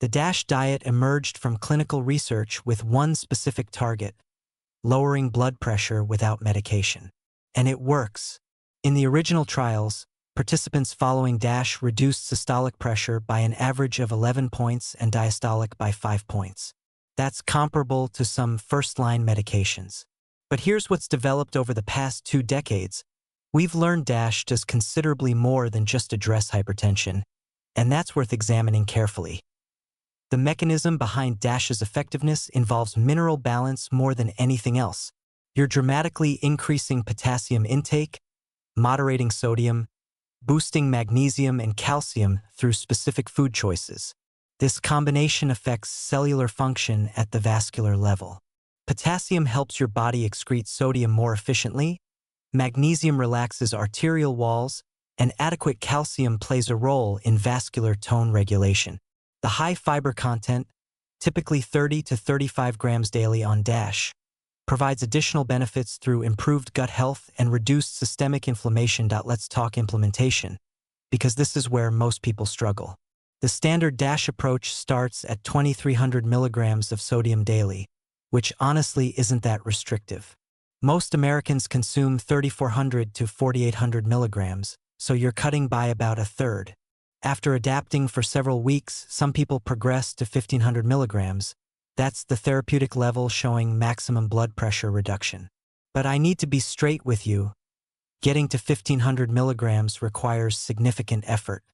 The DASH diet emerged from clinical research with one specific target: lowering blood pressure without medication. And it works. In the original trials, participants following DASH reduced systolic pressure by an average of 11 points and diastolic by 5 points. That's comparable to some first-line medications. But here's what's developed over the past 2 decades. We've learned DASH does considerably more than just address hypertension, and that's worth examining carefully. The mechanism behind DASH's effectiveness involves mineral balance more than anything else. You're dramatically increasing potassium intake, moderating sodium, boosting magnesium and calcium through specific food choices. This combination affects cellular function at the vascular level. Potassium helps your body excrete sodium more efficiently, magnesium relaxes arterial walls, and adequate calcium plays a role in vascular tone regulation. The high fiber content, typically 30 to 35 grams daily on DASH, provides additional benefits through improved gut health and reduced systemic inflammation. Let's talk implementation, because this is where most people struggle. The standard DASH approach starts at 2,300 milligrams of sodium daily, which honestly isn't that restrictive. Most Americans consume 3,400 to 4,800 milligrams, so you're cutting by about a third. After adapting for several weeks, some people progress to 1,500 milligrams. That's the therapeutic level showing maximum blood pressure reduction. But I need to be straight with you. Getting to 1,500 milligrams requires significant effort.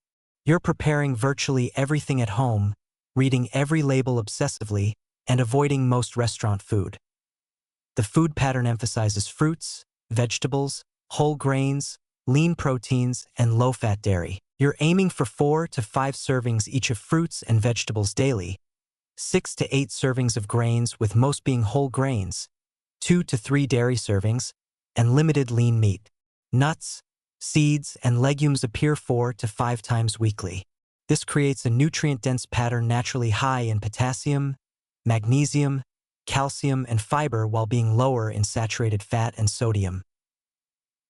You're preparing virtually everything at home, reading every label obsessively, and avoiding most restaurant food. The food pattern emphasizes fruits, vegetables, whole grains, lean proteins, and low-fat dairy. You're aiming for 4 to 5 servings each of fruits and vegetables daily, 6 to 8 servings of grains, with most being whole grains, 2 to 3 dairy servings, and limited lean meat. Nuts, seeds, and legumes appear 4 to 5 times weekly. This creates a nutrient-dense pattern naturally high in potassium, magnesium, calcium, and fiber while being lower in saturated fat and sodium.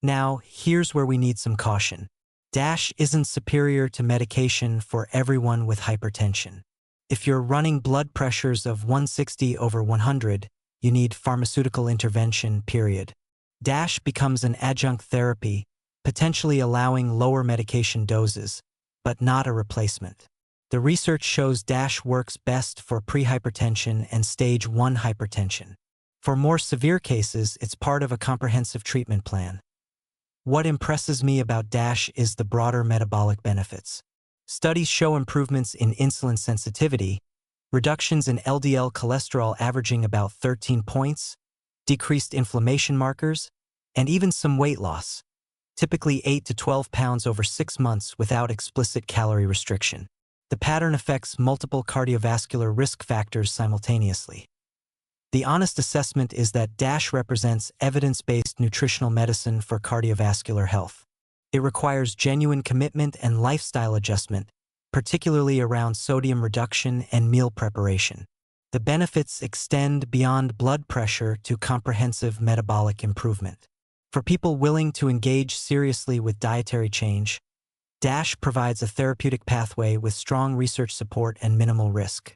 Now, here's where we need some caution. DASH isn't superior to medication for everyone with hypertension. If you're running blood pressures of 160 over 100, you need pharmaceutical intervention, period. DASH becomes an adjunct therapy, potentially allowing lower medication doses, but not a replacement. The research shows DASH works best for prehypertension and stage 1 hypertension. For more severe cases, it's part of a comprehensive treatment plan. What impresses me about DASH is the broader metabolic benefits. Studies show improvements in insulin sensitivity, reductions in LDL cholesterol averaging about 13 points, decreased inflammation markers, and even some weight loss, typically 8 to 12 pounds over 6 months without explicit calorie restriction. The pattern affects multiple cardiovascular risk factors simultaneously. The honest assessment is that DASH represents evidence-based nutritional medicine for cardiovascular health. It requires genuine commitment and lifestyle adjustment, particularly around sodium reduction and meal preparation. The benefits extend beyond blood pressure to comprehensive metabolic improvement. For people willing to engage seriously with dietary change, DASH provides a therapeutic pathway with strong research support and minimal risk.